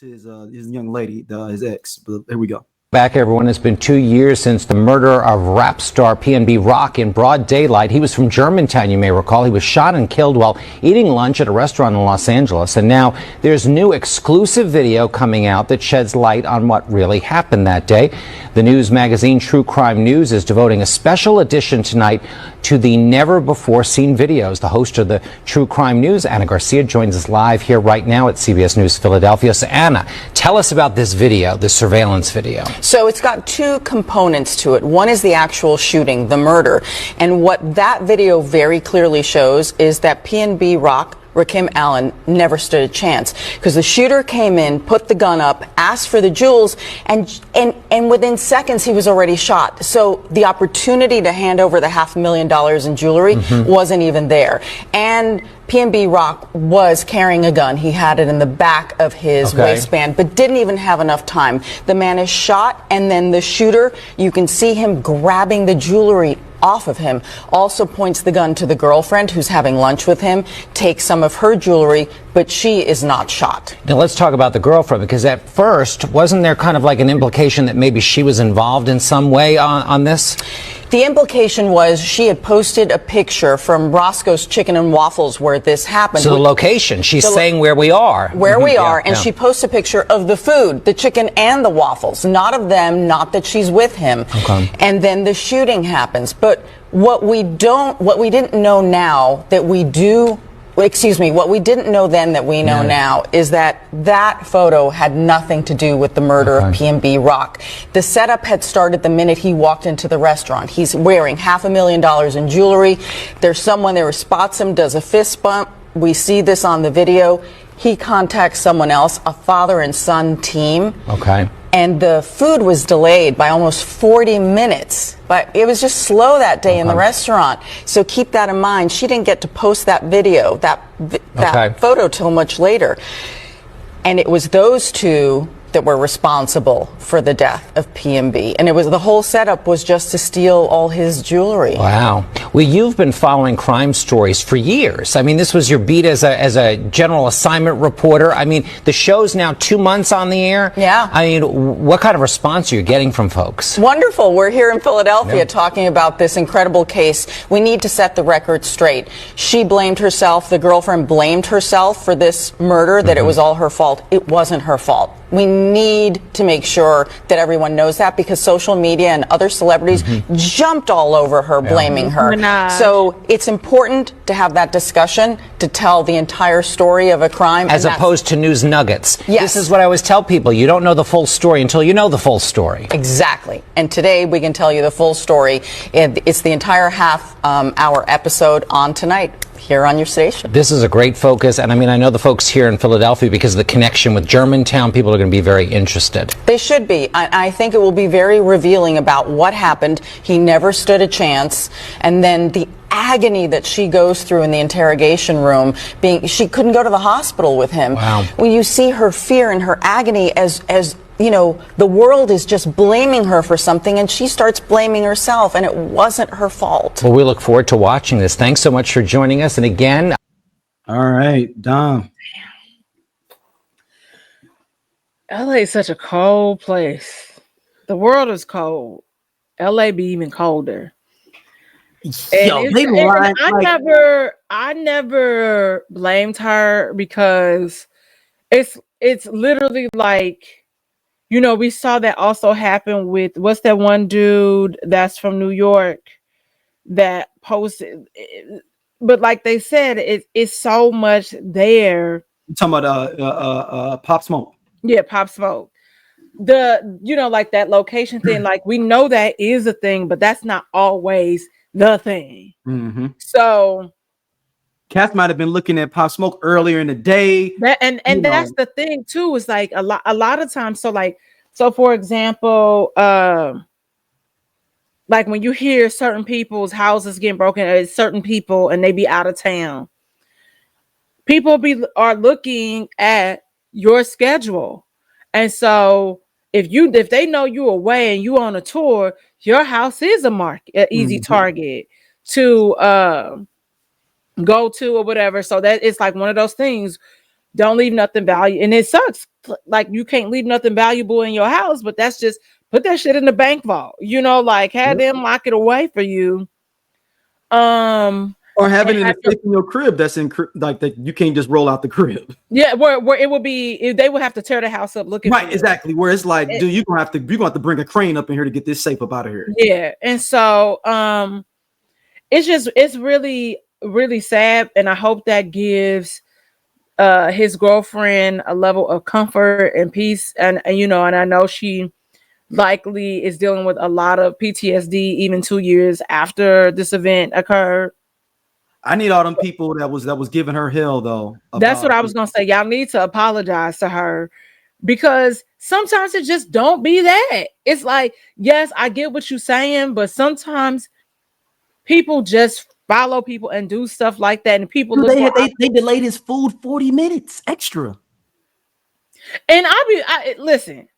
to his young lady, his ex. But here we go. Back, everyone. It's been 2 years since the murder of rap star PNB Rock in broad daylight. He was from Germantown, you may recall. He was shot and killed while eating lunch at a restaurant in Los Angeles. And now there's new exclusive video coming out that sheds light on what really happened that day. The news magazine True Crime News is devoting a special edition tonight to the never-before-seen videos. The host of the True Crime News, Anna Garcia, joins us live here right now at CBS News Philadelphia. So, Anna, tell us about this video, this surveillance video. So it's got two components to it. One is the actual shooting, the murder. And what that video very clearly shows is that PNB Rock, Rakim Allen, never stood a chance, because the shooter came in, put the gun up, asked for the jewels, and within seconds he was already shot. So the opportunity to hand over the $500,000 in jewelry wasn't even there. And PNB Rock was carrying a gun. He had it in the back of his waistband, but didn't even have enough time. The man is shot, and then the shooter, you can see him grabbing the jewelry off of him, also points the gun to the girlfriend who's having lunch with him, takes some of her jewelry, but she is not shot. Now let's talk about the girlfriend, because at first, wasn't there kind of like an implication that maybe she was involved in some way on this? The implication was she had posted a picture from Roscoes Chicken and Waffles where this happened. So the location, she's saying where we are. Where we are, and she posts a picture of the food, the chicken and the waffles, not of them, not that she's with him. And then the shooting happens. But what we didn't know now that we do, what we didn't know then that we know now is that that photo had nothing to do with the murder of PNB Rock. The setup had started the minute he walked into the restaurant. He's wearing $500,000 in jewelry. There's someone there who spots him, does a fist bump. We see this on the video. He contacts someone else, a father and son team. And the food was delayed by almost 40 minutes. But it was just slow that day in the restaurant. So keep that in mind. She didn't get to post that video, that photo, till much later. And it was those two that were responsible for the death of PNB. And it was, the whole setup was just to steal all his jewelry. Wow. Well, you've been following crime stories for years. I mean, this was your beat as a general assignment reporter. I mean, the show's now 2 months on the air. Yeah. I mean, what kind of response are you getting from folks? Wonderful. We're here in Philadelphia talking about this incredible case. We need to set the record straight. She blamed herself. The girlfriend blamed herself for this murder, that it was all her fault. It wasn't her fault. We need to make sure that everyone knows that, because social media and other celebrities jumped all over her, blaming her. So it's important to have that discussion, to tell the entire story of a crime. As opposed to news nuggets. Yes. This is what I always tell people. You don't know the full story until you know the full story. Exactly. And today we can tell you the full story. It's the entire half-hour episode on tonight here on your station. This is a great focus, and I mean, I know the folks here in Philadelphia, because of the connection with Germantown, people are going to be very interested. They should be. I think it will be very revealing about what happened. He never stood a chance, and then the agony that she goes through in the interrogation room, she couldn't go to the hospital with him. Wow. When you see her fear and her agony as you know, the world is just blaming her for something, and she starts blaming herself, and it wasn't her fault. Well, we look forward to watching this. Thanks so much for joining us. And again, all right, Dom. LA is such a cold place. The world is cold. LA be even colder. I never blamed her, because it's literally like, you know, we saw that also happen with, what's that one dude that's from New York that posted, but like they said, it's so much there. You talking about Pop Smoke? Yeah, Pop Smoke. You know, like that location thing, like we know that is a thing, but that's not always the thing. So Kath might have been looking at Pop Smoke earlier in the day. And that's the thing too, is like a lot of times. So for example, like when you hear certain people's houses getting broken at certain people and they be out of town, people are looking at your schedule. And so if they know you away and you on a tour, your house is an easy target to go to or whatever. So that it's like one of those things don't leave nothing valuable. And it sucks. Like, you can't leave nothing valuable in your house, but that's just put that shit in the bank vault, you know, like have them lock it away for you. Or having it in a safe in your crib that's like that you can't just roll out the crib. Yeah, where it would be, they would have to tear the house up looking right, for exactly. Where it's like, dude, you're gonna have to bring a crane up in here to get this safe up out of here. Yeah, and so it's really, really sad, and I hope that gives his girlfriend a level of comfort and peace, and you know, and I know she likely is dealing with a lot of PTSD even 2 years after this event occurred. I need all them people that was giving her hell though. That's what I was gonna say. Y'all need to apologize to her, because sometimes it just don't be that. It's like, yes, I get what you're saying, but sometimes people just follow people and do stuff like that, and people Dude, they delayed his food 40 minutes extra. And listen.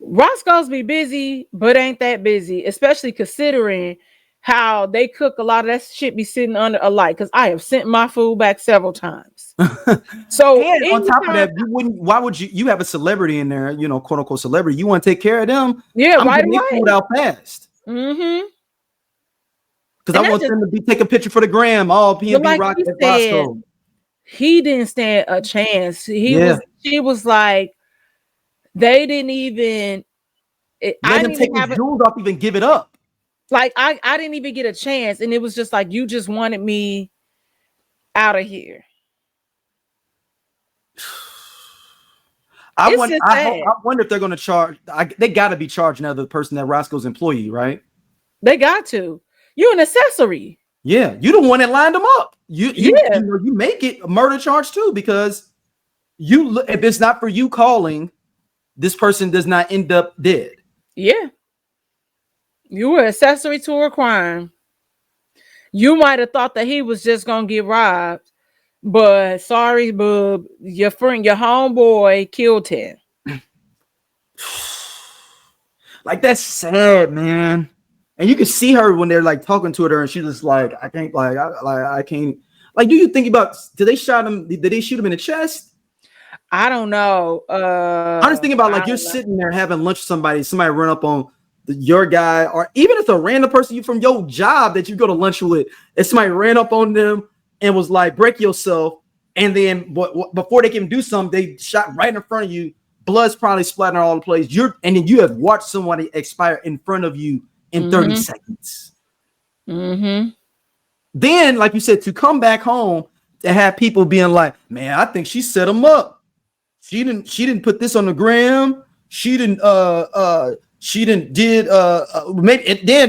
Roscoe's be busy, but ain't that busy, especially considering how they cook a lot of that shit be sitting under a light. Because I have sent my food back several times. So and on top of that, why would you have a celebrity in there, you know, quote unquote celebrity? You want to take care of them? Yeah, I'm right. food out fast. Mm-hmm. Because I want them to take a picture for the gram. All PNB Rock at Roscoe. He didn't stand a chance. She was like, they didn't even. Let him take his jewels off, even give it up. Like I didn't even get a chance, and it was just like, you just wanted me out of here. I wonder if they're going to charge. They got to be charging another person that Roscoe's employee, right? They got to. You're an accessory. Yeah, you the one that lined them up. You make it a murder charge too, because if it's not for you calling, this person does not end up dead. Yeah. You were accessory to a crime. You might have thought that he was just gonna get robbed, but sorry, bub, your friend, your homeboy killed him. Like, that's sad, man. And you can see her when they're like talking to her, and she's just like, I can't. Like, do you think about? Did they shoot him? Did they shoot him in the chest? I don't know. I'm just thinking about, like, you're sitting there having lunch with somebody run up on your guy, or even if it's a random person you from your job that you go to lunch with, if somebody ran up on them and was like, break yourself, and then before they can do something, they shot right in front of you. Blood's probably splattering all the place. And then you have watched somebody expire in front of you in 30 seconds. Mm-hmm. Then, like you said, to come back home to have people being like, man, I think she set him up. She didn't put this on the gram. Then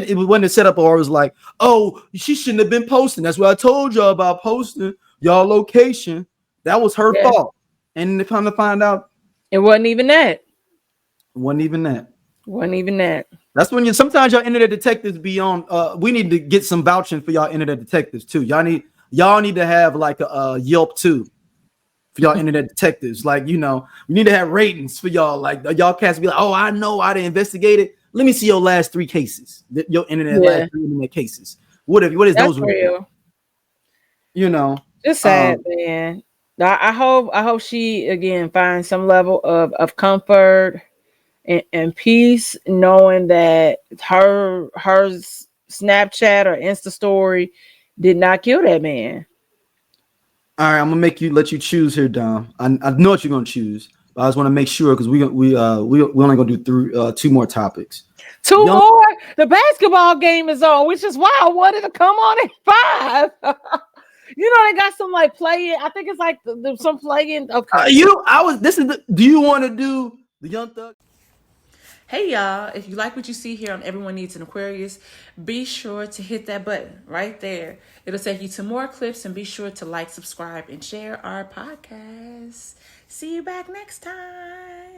it wasn't set up, or it was like, oh, she shouldn't have been posting. That's what I told y'all about posting y'all location. That was her fault. And if I'm to find out, it wasn't even that. Wasn't even that. That's when sometimes y'all internet detectives be on. We need to get some vouching for y'all internet detectives too. Y'all need to have like a Yelp too for y'all internet detectives. Like, you know, we need to have ratings for y'all. Like, y'all cats be like, oh, I know I didn't investigate it. Let me see your last 3 cases. Your last 3 internet cases. What is That's those? Real. You know, just sad, man. I hope she again finds some level of comfort and peace, knowing that her Snapchat or Insta story did not kill that man. All right, I'm gonna let you choose here, Dom. I know what you're gonna choose, but I just want to make sure, because we only gonna do 2 more topics. 2 more. The basketball game is on, which is why I wanted to come on at 5. You know, they got some like playing. I think it's like some playing. Okay. Do you want to do the Young Thug? Hey y'all, if you like what you see here on Everyone Needs an Aquarius, be sure to hit that button right there. It'll take you to more clips, and be sure to like, subscribe, and share our podcast. See you back next time.